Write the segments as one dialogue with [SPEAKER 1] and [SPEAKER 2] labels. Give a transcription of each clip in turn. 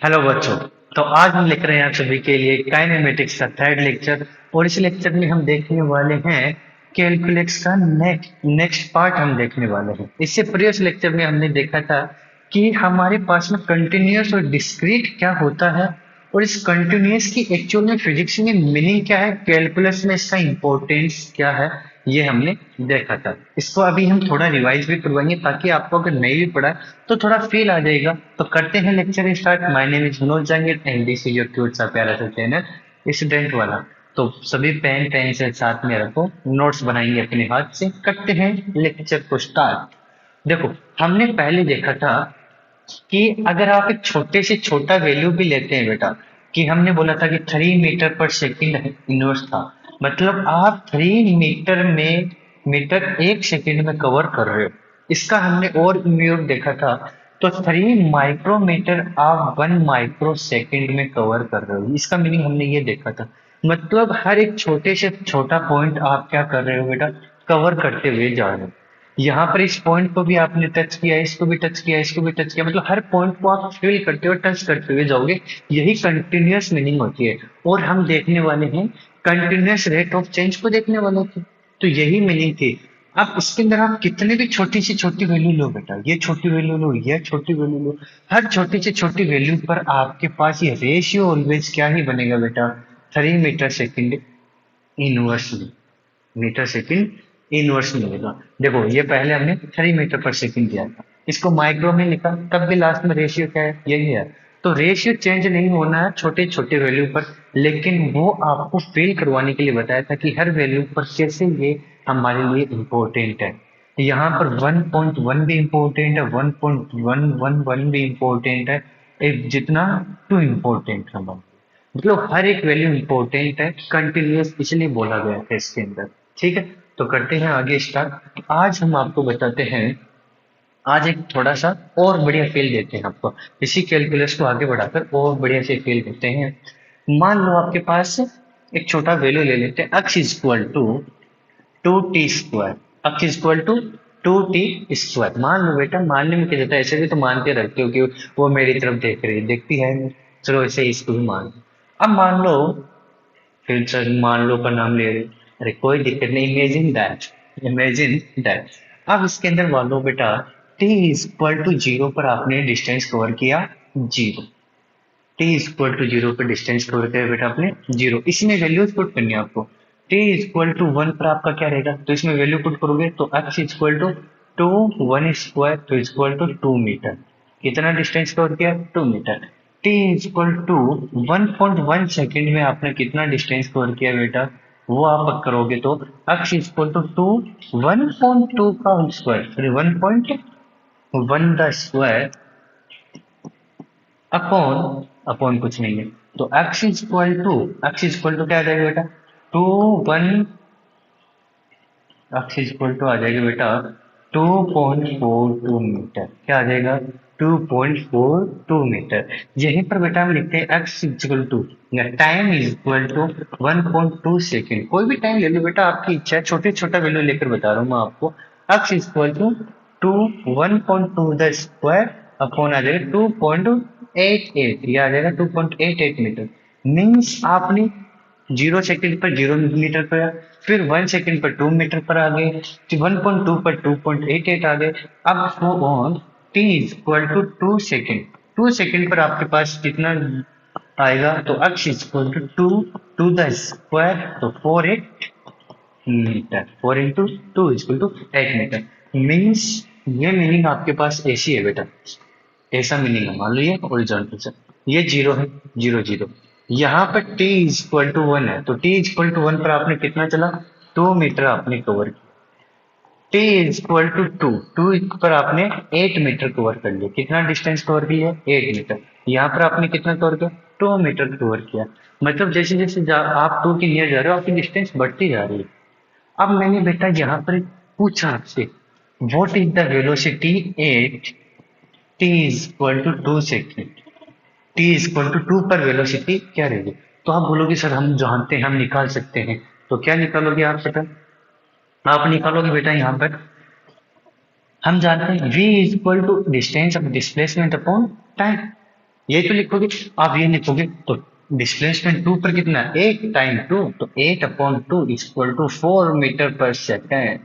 [SPEAKER 1] Hello बच्चों। तो आज हम लिख रहे हैं आप सभी के लिए काइनेमेटिक्स का थर्ड लेक्चर। और इस लेक्चर में हम देखने वाले हैं कैलकुलस का नेक्स्ट पार्ट हम देखने वाले हैं। इससे प्रीवियस लेक्चर में हमने देखा था कि हमारे पास में कंटिन्यूअस और डिस्क्रीट क्या होता है, और इस कंटिन्यूअस की एक्चुअल में फिजिक्स में मीनिंग क्या है, कैलकुलस में इसका इंपॉर्टेंस क्या है, ये हमने देखा था। इसको अभी हम थोड़ा रिवाइज भी करवाएंगे ताकि आपको अगर नहीं भी पढ़ा तो थोड़ा फील आ जाएगा। तो करते हैं lecture start. My name is Manoj Jangir and this is your cute सा प्यारा सा चैनल स्टूडेंट वाला। तो सभी पेन पेंसिल साथ में रखो, नोट्स बनाएंगे अपने हाथ से। करते हैं लेक्चर को स्टार्ट। देखो, हमने पहले देखा था कि अगर आप एक छोटे से छोटा वैल्यू भी लेते हैं बेटा, कि हमने बोला था कि 3 मीटर पर सेकंड इनवर्स था, मतलब आप 3 मीटर 1 सेकंड में कवर कर रहे हो। इसका हमने और इम्यूट देखा था। तो 3 माइक्रोमीटर आप 1 माइक्रो सेकंड में कवर कर रहे हो, इसका मीनिंग हमने ये देखा था। मतलब हर एक छोटे से छोटा पॉइंट आप क्या कर रहे हो बेटा, कवर करते हुए जा रहे हो। यहाँ पर इस पॉइंट को भी आपने टच किया, इसको भी टच किया, इसको भी टच किया, मतलब हर पॉइंट को आप फील करते हुए टच करते हुए जाओगे। यही कंटिन्यूअस मीनिंग होती है। और हम देखने वाले हैं कंटिन्यूअस रेट ऑफ चेंज को देखने वाले थे। तो यही मीनिंग थी। अब इसके अंदर आप कितने भी छोटी से छोटी वैल्यू लो बेटा, ये छोटी वैल्यू लो, ये छोटी वैल्यू लो, हर छोटी से छोटी वैल्यू पर आपके पास ये रेशियो ऑलवेज क्या ही बनेगा बेटा, 3 metre second inversely, metre second inverse मिलेगा। देखो, ये पहले हमने 3 मीटर पर सेकंड दिया था, इसको माइक्रो में लिखा, तब भी लास्ट में रेशियो क्या है, यही है। तो रेशियो चेंज नहीं होना है छोटे छोटे वैल्यू पर, लेकिन वो आपको फील करवाने के लिए बताया था कि हर वैल्यू पर कैसे ये हमारे लिए इम्पोर्टेंट है। यहाँ पर 1.1 भी इम्पोर्टेंट है, 1.111 भी इम्पोर्टेंट है, एक जितना 2 इम्पोर्टेंट है। मतलब हर एक वैल्यू इंपॉर्टेंट है, कंटिन्यूअस इसलिए बोला गया है इसके अंदर। ठीक है, तो करते हैं आगे स्टार्ट। आज हम आपको बताते हैं, आज एक थोड़ा सा और बढ़िया फील देते हैं आपको, इसी कैलकुलस को आगे बढ़ाकर और बढ़िया से फील देते हैं। मान लो आपके पास एक छोटा वैल्यू ले लेते हैं, x is equal to 2t square. x is equal to 2t square. मान लो बेटा, मानने में क्या जाता है, ऐसे भी तो मानते रखते हो कि वो मेरी तरफ देख रही है, देखती है। चलो ऐसे ही इसको भी मान लो। अब मान लो, फिर सर मान लो का नाम ले रहे, अरे कोई दिक्कत नहीं, इमेजिन दैट, इमेजिन दैट। अब इसके अंदर मान लो बेटा, t is equal to zero पर आपने डिस्टेंस कवर किया, जीरो। t is equal to zero पर डिस्टेंस कवर किया बेटा आपने, जीरो। इसमें वैल्यूज पुट करनी है आपको। t इज इक्वल टू 1 पर आपका क्या रहेगा, तो इसमें वैल्यू पुट करोगे तो x is equal to 2 1 square तो इक्वल टू 2 मीटर। कितना डिस्टेंस कवर किया, 2 metre. T equal to 1.1 second में आपने कितना डिस्टेंस कवर किया बेटा, वो आप करोगे तो x इक्वल टू 1.2 का square, sorry 1.1 the square upon, upon कुछ नहीं है, तो x इक्वल टू क्या आ जाएगा बेटा, two one, X equal to आ जाएगा बेटा 2.42 मीटर। क्या आ जाएगा, 2.42 मीटर। यहीं पर बेटा हम लिखते हैं x equal to, time is equal to 1.2 second. कोई भी टाइम ले लो बेटा, आपकी इच्छा है, छोटे छोटा वैल्यू लेकर बता रहा हूँ मैं आपको। X equal to 1.2 the square upon आ जाएगा 2.88, ये आ जाएगा 2.88 मीटर। मीन्स आपने 0 सेकंड पर 0 मीटर पर, फिर 1 सेकंड पर 2 मीटर पर आ गए, फिर 1.2 पर 2.88 आ गए। अब go on, T is equal to 2 second, 2 second पर आपके पास कितना आएगा, तो x equal to two the square, तो 4 8 metre, 4 into 2 equal to 8 metre. Means ये मीनिंग आपके पास ऐसी है बेटा, ऐसा मीनिंग है। मान लो ये ओरिजेंटल से, ये जीरो है, जीरो जीरो। यहाँ पर t इक्वल टू 1 है, तो t इक्वल टू 1 पर आपने कितना चला, 2 मीटर आपने कवर किया। t इक्वल टू टू पर आपने 8 मीटर कवर कर लिया। कितना डिस्टेंस कवर किया, 8 मीटर। यहाँ पर आपने कितना कवर किया, 2 मीटर कवर किया। मतलब जैसे जैसे आप 2 के नियर जा रहे हो, आपकी डिस्टेंस बढ़ती जा रही है। अब मैंने बेटा यहाँ पर पूछा आपसे, what is the velocity at t is equal to 2 second, T equal to 2 पर वेलोसिटी क्या रहेगी। तो आप बोलोगे सर हम जानते हैं, हम निकाल सकते हैं। तो क्या निकालोगे आप बेटा, आप निकालोगे बेटा यहाँ पर, हम जानते हैं v is equal to distance of displacement upon time. ये तो लिखोगे, आप ये लिखोगे तो डिस्प्लेसमेंट टू पर कितना, 8 टाइम 2, तो 8/2 इक्वल टू 4 मीटर पर सेकेंड।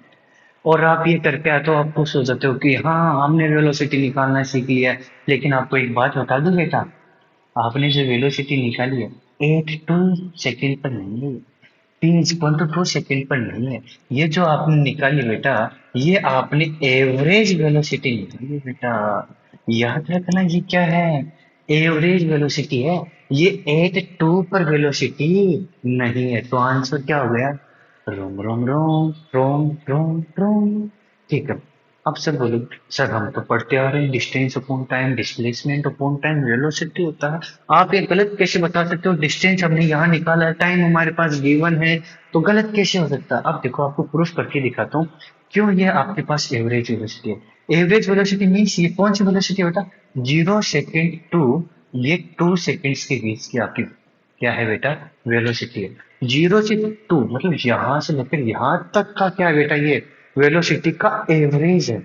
[SPEAKER 1] और आप ये करके आते हो, आप खुश हो जाते हो कि हाँ हमने वेलोसिटी निकालना सीख लिया है। लेकिन आपको एक बात बता दूं बेटा, आपने जो वेलोसिटी निकाली है 8 2 सेकेंड पर नहीं है, 3/2 सेकेंड पर नहीं है। ये जो आपने निकाली बेटा, ये आपने एवरेज वेलोसिटी निकाली बेटा। याद रखना ये क्या है, एवरेज वेलोसिटी है। ये 8 2 पर वेलोसिटी नहीं है। तो आंसर क्या हो गया, रोम रोम रोम रोम रोम रोम। ठीक है। अब सर बोलो, सर हम तो पढ़ते आ रहे हैं distance upon time, displacement upon time velocity होता है। आप ये गलत कैसे बता सकते हो, डिस्टेंस हमने यहाँ निकाला है, टाइम हमारे पास गिवन है, तो गलत कैसे हो सकता है। अब देखो आपको प्रूफ करके दिखाता हूँ क्यों ये आपके पास एवरेज वेलोसिटी है। एवरेज वेलोसिटी मीन्स ये कौन सी वेलोसिटी बेटा, 0 सेकेंड टू ये 2 सेकेंड्स के बीच की आपकी क्या है बेटा, वेलोसिटी है। 0 से 2 मतलब यहां से लेकर यहां तक का क्या है बेटा, ये वेलोसिटी का एवरेज है।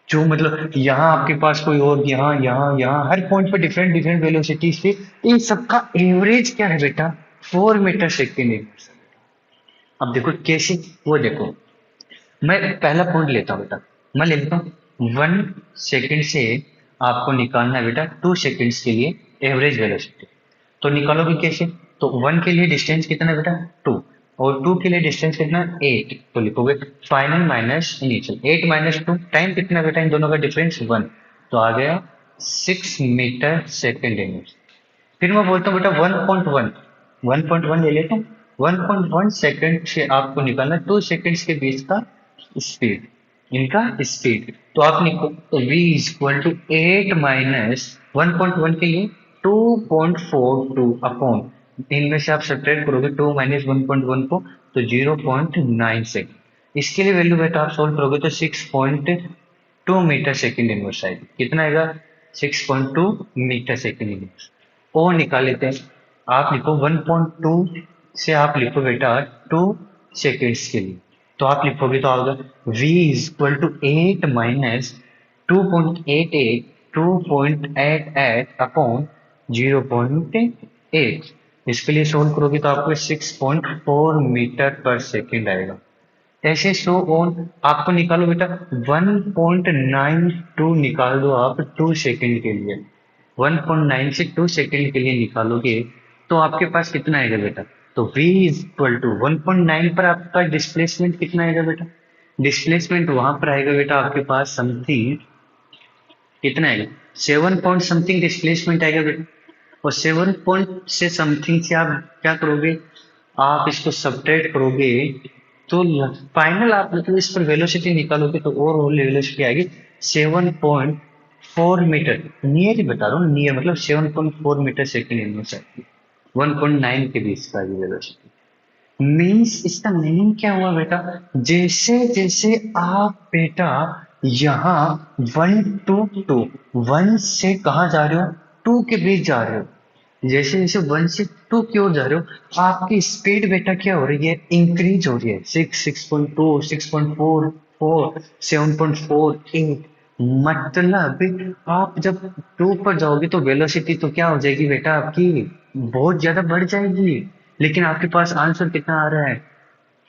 [SPEAKER 1] जो मतलब यहाँ आपके पास कोई और, यहाँ यहाँ यहाँ हर पॉइंट पर डिफरेंट डिफरेंट वेलोसिटी से, इन सबका एवरेज क्या है बेटा, 4 मीटर सेकेंड। अब देखो कैसे, वो देखो, मैं पहला पॉइंट लेता हूँ बेटा, मैं ले लेता हूँ 1 सेकेंड से आपको निकालना है बेटा 2 सेकेंड्स के लिए एवरेज वेलोसिटी। तो निकालोगे कैसे, तो 1 के लिए डिस्टेंस कितना है बेटा, 2, और 2 के लिए डिस्टेंस कितना है, 8। तो लिखोगे फाइनल माइनस इनिशियल, 8 - 2, टाइम कितना है बेटा इन दोनों का डिफरेंस 1, तो आ गया 6 मीटर सेकेंड इनवर्स। फिर मैं बोलता हूँ बेटा 1.1, 1.1 ले लेता हूँ। 1.1 सेकेंड से आपको निकालना 2 सेकेंड्स के बीच का स्पीड, इनका स्पीड। तो आप लिखो v इक्वल टू 8 - 1.1 के लिए 2.42 अपॉन, इनमें से आप सब्ट्रैक्ट करोगे 2 - 1.1 को, तो 0.9 सेकेंड। इसके लिए वैल्यू बेटा आप सोल्व करोगे तो 6.2 मीटर सेकेंड इनवर्स आएगी। कितना आएगा, 6.2 मीटर सेकेंड इनवर्स। ओ निकाल लेते हैं, आप लिखो 1.2 से आप लिखो बेटा 2 सेकेंड्स के लिए, तो आप लिखोगे तो होगा v इक्वल टू 8 - 2.88, 2.88 अपॉन 0.8। इसके लिए सोल्व करोगे तो आपको 6.4 मीटर पर सेकेंड आएगा। ऐसे सो ऑन, आपको निकालो बेटा 1.92 निकाल दो आप 2 सेकेंड के लिए, 1.9 से 2 सेकेंड के लिए निकालोगे तो आपके पास कितना आएगा बेटा, तो v इक्वल टू 1.9 पर आपका डिस्प्लेसमेंट कितना आएगा बेटा, डिस्प्लेसमेंट वहां पर आएगा बेटा आपके पास समथिंग, कितना आएगा 7 पॉइंट समथिंग डिस्प्लेसमेंट आएगा बेटा। और 7 पॉइंट से समथिंग से आप क्या करोगे, आप इसको सब्ट्रैक्ट करोगे, तो फाइनल आप मतलब इस पर वेलोसिटी निकालोगे तो ओवरऑल वेलोसिटी आएगी 7.4 मीटर, नियर ही बता रहा हूँ, नियर मतलब 7.4 मीटर सेकेंड इनवर्स आएगी। 1.9 के बीच का ये वेलोसिटी मीन्स, इसका मीनिंग क्या हुआ बेटा, जैसे जैसे आप बेटा यहाँ 1 to 2, 1 से कहाँ जा रहे हो, 2 के बीच जा रहे हो, जैसे जैसे 1 से 2 की ओर जा रहे हो आपकी स्पीड बेटा क्या हो रही है, इंक्रीज हो रही है, 6.2, 6.44, 7.48। मतलब आप जब 2 पर जाओगे तो वेलोसिटी तो क्या हो जाएगी बेटा आपकी, बहुत ज्यादा बढ़ जाएगी। लेकिन आपके पास आंसर कितना आ रहा है,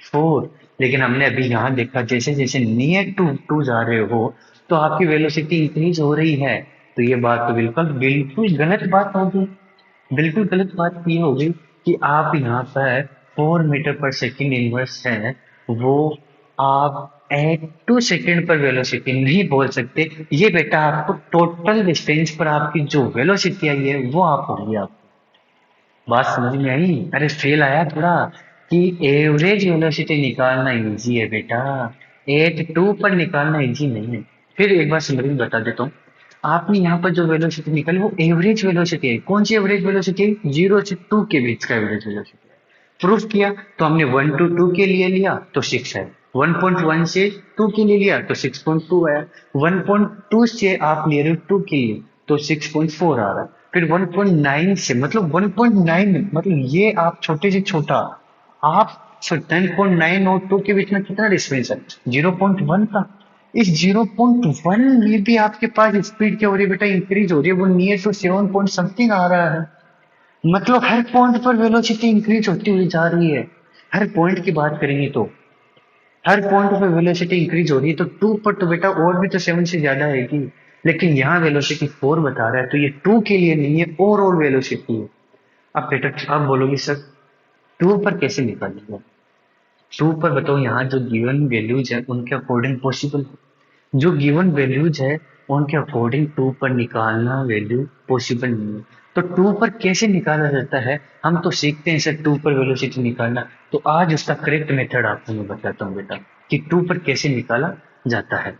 [SPEAKER 1] 4। लेकिन हमने अभी यहाँ देखा जैसे जैसे नियर टू 2 जा रहे हो तो आपकी वेलोसिटी इंक्रीज हो रही है। तो ये बात तो बिल्कुल बिल्कुल गलत बात होगी, बिल्कुल गलत बात ये होगी कि आप यहाँ पर 4 मीटर पर सेकेंड इनवर्स है, वो आप एट 2 सेकेंड पर वेलोसिटी नहीं बोल सकते। ये बेटा आपको टोटल डिस्टेंस पर आपकी जो वेलोसिटी आई है वो आप होगी। आप बात समझ में आई, अरे फेल आया थोड़ा, कि एवरेज वेलोसिटी निकालना इजी है बेटा, 8 2 पर निकालना इजी नहीं है। फिर एक बार समरी में बता देता हूँ, आपने यहाँ पर जो वेलोसिटी निकाली वो एवरेज वेलोसिटी है। कौन सी एवरेज वेलोसिटी है, 0 से 2 के बीच का एवरेज वेलोसिटी है। प्रूफ किया तो हमने 1 to 2 के लिए लिया तो 6 है, 1.1 से 2 के लिए लिया तो 6.2 है, 1.2 से आप ले रहे हो 2 के लिए तो 6.4 आ रहा है। फिर 1.9 से मतलब 1.9 मतलब ये आप छोटे से छोटा, आप 10.9 और 2 के बीच में कितना डिस्टेंस है, 0.1 का। इस 0.1 में भी आपके पास स्पीड क्या हो रही है बेटा, इंक्रीज हो रही है, वो नियर टू 7 पॉइंट समथिंग आ रहा है। मतलब हर पॉइंट पर वेलोसिटी इंक्रीज होती हुई जा रही है। हर पॉइंट की बात करेंगे तो हर पॉइंट पे वेलोसिटी इंक्रीज हो रही है, तो 2 पर तो बेटा और भी तो 7 से ज्यादा है कि, लेकिन यहाँ वेलोसिटी 4 बता रहा है, तो ये 2 के लिए नहीं है, ओवरऑल वेलोसिटी है। अब बेटा आप बोलोगे सर 2 पर कैसे निकालेंगे, 2 पर बताओ, यहाँ जो गिवन वैल्यूज है उनके अकॉर्डिंग पॉसिबल, जो गिवन वैल्यूज है उनके अकॉर्डिंग 2 पर निकालना वैल्यू पॉसिबल नहीं है। तो 2 पर कैसे निकाला जाता है, हम तो सीखते हैं सर 2 पर वेलोसिटी निकालना, तो आज उसका करेक्ट मेथड आपको मैं बताता हूँ बेटा कि 2 पर कैसे निकाला जाता है।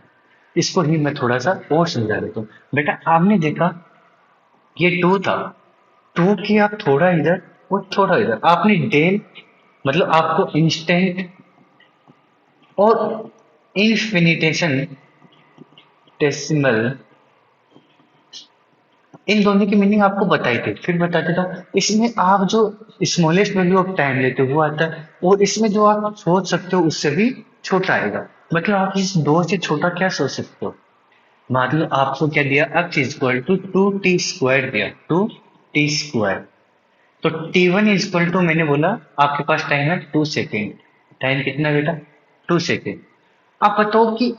[SPEAKER 1] इसको ही मैं थोड़ा सा और समझा देता हूँ। बेटा आपने देखा ये 2 था, 2 की आप थोड़ा इधर और थोड़ा इधर, आपने डेल मतलब आपको इंस्टेंट और इन्फिनिटेशन डेसिमल, इन दोनों की मीनिंग आपको बताई थी, फिर बता देता हूँ। इसमें आप जो स्मॉलेस्ट वैल्यू ऑफ टाइम लेते हो वो आता है, और इसमें जो आप सोच सकते हो उससे भी छोटा आएगा। मतलब आप इस 2 से छोटा क्या सोच सकते हो, मतलब आपको क्या दिया, x इक्वल टू 2t² दिया, 2t²। तो t1 इक्वल टू मैंने बोला आपके पास टाइम है 2 सेकेंड, टाइम कितना बेटा 2 सेकेंड। आप बताओ कि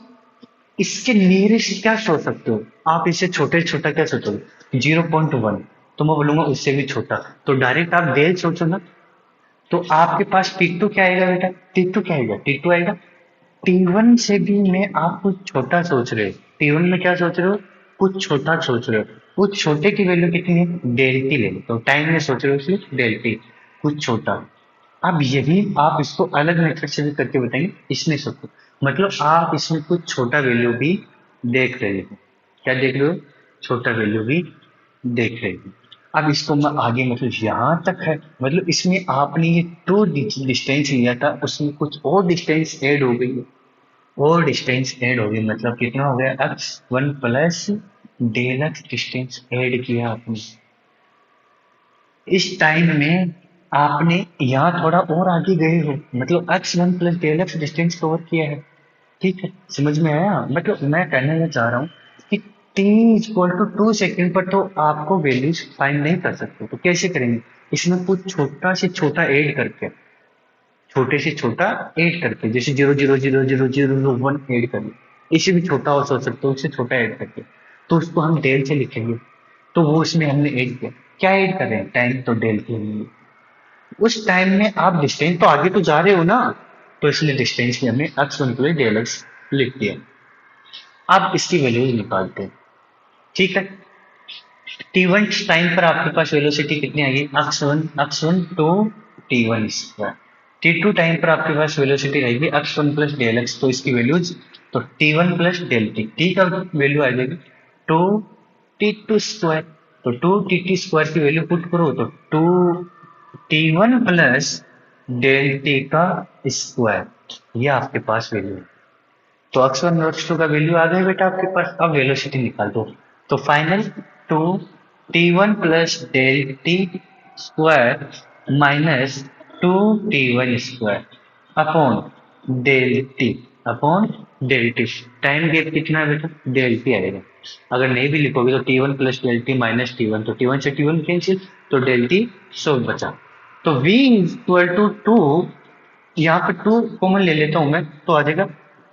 [SPEAKER 1] इसके नियरेस्ट क्या सोच सकते हो, आप इससे छोटे से छोटा क्या सोचोगे, 0.1, तो मैं बोलूंगा उससे भी छोटा, तो डायरेक्ट आप डेल सोचो ना। तो आपके पास टी टू क्या आएगा बेटा, टी टू क्या आएगा, टी टू आएगा। टी1 से भी में आप कुछ छोटा सोच रहे हो, टी1 में क्या सोच रहे हो, कुछ छोटा सोच रहे हो, उस छोटे की वैल्यू कितनी है, डेल टी ले लो, तो टाइम में सोच रहे हो सिर्फ डेल टी, कुछ छोटा। अब यही आप इसको अलग मेथड से भी करके बताएंगे, इसमें सोचो, मतलब आप इसमें कुछ छोटा वैल्यू भी देख रहे हो, क्या देख रहे हो, छोटा वैल्यू भी देख रहे हो। अब इसको मैं आगे मतलब यहाँ तक है, मतलब इसमें आपने ये 2 डिस्टेंस लिया था, उसमें कुछ और डिस्टेंस ऐड हो गई है, और डिस्टेंस ऐड हो गई, मतलब कितना हो गया, x1 plus del x distance add किया आपने। इस टाइम में आपने यहाँ थोड़ा और आगे गए हो, मतलब x1 plus del x distance cover किया है। ठीक है, समझ में आया, मतलब मैं कहना ये चाह रहा हूँ कि t इक्वल टू 2 सेकेंड पर तो आपको वैल्यूज फाइंड नहीं कर सकते, तो कैसे करेंगे, इसमें कुछ छोटा से छोटा ऐड करके, छोटे से छोटा ऐड करके, जैसे 0.0000001 ऐड करें, इसे भी छोटा और सोच सकते हो, उससे छोटा ऐड करके, तो उसको हम डेल से लिखेंगे। तो वो उसमें हमने ऐड किया, क्या ऐड कर रहे हैं, टाइम, तो डेल के लिए उस टाइम में आप डिस्टेंस तो आगे तो जा रहे हो ना, तो इसलिए डिस्टेंस में हमने x1 प्लस डेल एक्स लिख दिया। अब इसकी वैल्यूज निकालते हैं, ठीक है। t1 टाइम पर आपके पास वेलोसिटी कितनी आएगी, x1 to t1²। t2 time पर आपके पास वेलोसिटी रहेगी x1 प्लस डेल एक्स, तो इसकी वैल्यूज, तो t1 plus del t, t का वैल्यू आ जाएगी 2t2²। तो 2t2 की वैल्यू पुट करो तो 2t1 प्लस डेल टी का स्क्वायर, ये आपके पास वैल्यू है। तो x1 और x2 का वैल्यू आ गया बेटा आपके पास, अब वेलोसिटी निकाल दो। तो final 2t1 plus del t square minus 2t1² upon del t, upon del t. Time gap कितना है बेटा, डेल टी आएगा। अगर नहीं भी लिखोगे तो t1 plus del T minus T one, तो t1 से t1 कैंसिल, तो डेल टी 100 बचा। तो v इक्वल टू 2, यहाँ पे 2 कॉमन ले लेता हूं मैं, तो आ जाएगा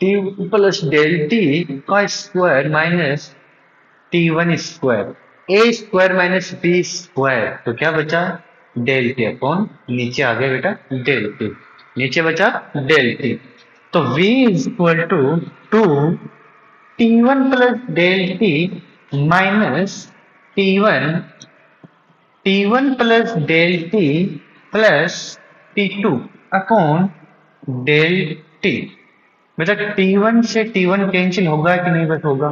[SPEAKER 1] टी प्लस डेल टी का स्क्वायर माइनस t1², ए स्क्वायर माइनस बी स्क्वायर, तो क्या बचा, डेल टी अपॉन, नीचे आ गया बेटा डेल टी, नीचे बचा डेल टी। तो v equal to 2t1 plus del T minus t1, t1 plus del t plus t2 upon del t. मतलब t1 से t1 कैंसिल होगा कि नहीं, बस होगा,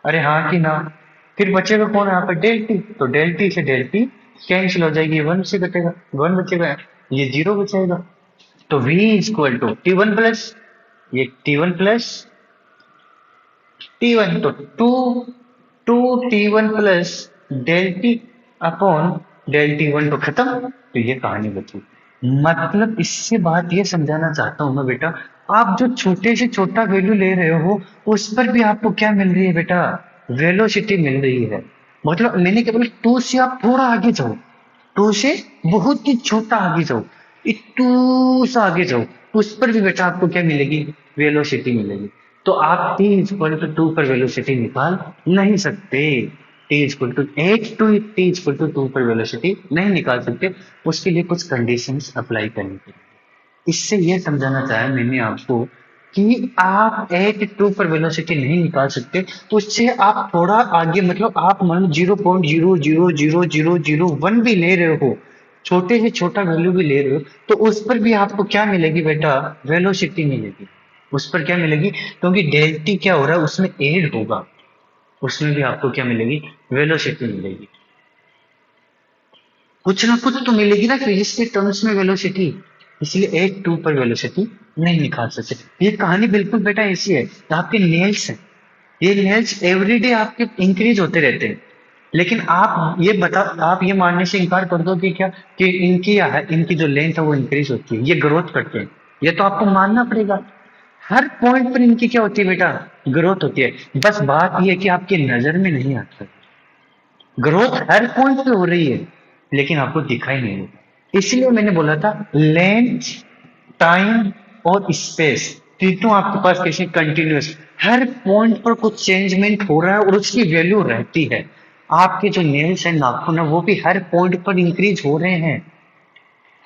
[SPEAKER 1] अरे हाँ कि ना, फिर बचेगा कौन यहाँ पर, डेल टी, तो डेल टी से डेल टी कैंसिल हो जाएगी, 1 से घटेगा, 1 बचेगा, ये 0 बचेगा। तो v equal to t1 plus, ये t1 प्लस t1, तो 2t1 plus del t upon del t1, तो खत्म, तो ये कहानी बची। मतलब इससे बात ये समझाना चाहता हूं मैं बेटा आप जो छोटे से छोटा वैल्यू ले रहे हो उस पर भी आपको क्या मिल रही है बेटा, वेलोसिटी मिल रही है। मतलब मैंने क्या बोला, टू से आप थोड़ा आगे जाओ, टू से बहुत ही छोटा आगे जाओ, टू सा आगे जाओ, उस पर भी बेटा आपको क्या मिलेगी, वेलोसिटी मिलेगी। तो आप टी इक्वल टू टू पर वेलोसिटी निकाल नहीं सकते। T equal to eight two t equal to two पर वेलोसिटी नहीं निकाल सकते। उसके लिए कुछ कंडीशंस अप्लाई करनी पड़ेगी। इससे यह समझाना चाहा मैंने आपको कि आप एट टू पर वेलोसिटी नहीं निकाल सकते, तो उससे आप थोड़ा आगे, मतलब आप मान लो 0.0000001 भी ले रहे हो, छोटे से छोटा वैल्यू भी ले रहे हो, तो उस पर भी आपको क्या मिलेगी बेटा, वेलोसिटी मिलेगी। उस पर क्या मिलेगी, क्योंकि डेल्टी क्या हो रहा है उसमें एड होगा, उसमें भी आपको क्या मिलेगी, वेलोसिटी मिलेगी। कुछ ना कुछ तो मिलेगी ना फिजिक्स के टर्म्स में वेलोसिटी। इसलिए एट टू पर वेलोसिटी नहीं निकाल सकते। ये कहानी बिल्कुल बेटा ऐसी है, आपके नेल्स हैं, ये नेल्स एवरीडे आपके इंक्रीज होते रहते हैं। लेकिन आप ये बता, आप ये मानने से इनकार कर दो कि क्या, कि इनकी जो लेंथ है वो इंक्रीज होती है, ये ग्रोथ करते हैं। ये तो आपको मानना पड़ेगा। हर पॉइंट पर इनकी क्या होती है बेटा, ग्रोथ होती है। बस बात ये है कि आपकी नजर में नहीं आता। ग्रोथ हर पॉइंट पे हो रही है, लेकिन आपको दिखाई नहीं देता। इसलिए मैंने बोला था लेंथ, टाइम और स्पेस तीनों आपके पास कैसे कंटिन्यूस, हर पॉइंट पर कुछ चेंजमेंट हो रहा है और उसकी वैल्यू रहती है। आपके जो नेल्स है, नाखून है, वो भी हर पॉइंट पर इंक्रीज हो रहे हैं,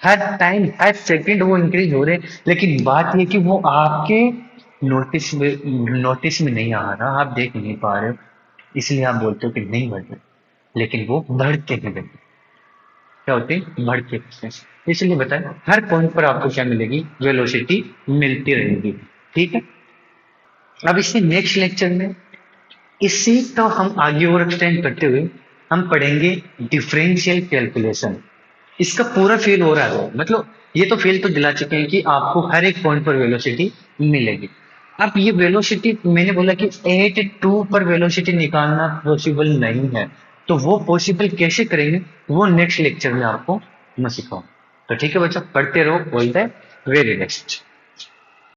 [SPEAKER 1] हर टाइम हर सेकंड वो इंक्रीज हो रहे हैं। लेकिन बात ये कि वो आपके नोटिस में नहीं आ रहा, आप देख नहीं पा रहे हो, इसलिए आप बोलते हो कि नहीं बढ़ रहे, लेकिन वो बढ़ते हैं बेटा। क्या होते हैं, बढ़ते हैं। इसलिए बताएं, हर पॉइंट पर आपको क्या मिलेगी, वेलोसिटी मिलती रहेगी। ठीक है। अब इसके नेक्स्ट लेक्चर में इसी तो हम आगे और एक्सटेंड करते हुए हम पढ़ेंगे डिफरेंशियल कैलकुलेशन। इसका पूरा फेल हो रहा है, मतलब ये तो फेल तो दिला चुके हैं कि आपको हर एक पॉइंट पर वेलोसिटी मिलेगी। अब ये वेलोसिटी मैंने बोला कि एट टू पर वेलोसिटी निकालना पॉसिबल नहीं है, तो वो पॉसिबल कैसे करेंगे वो नेक्स्ट लेक्चर में आपको मैं सिखाऊं। तो ठीक है बच्चा, पढ़ते रहो। All the very best.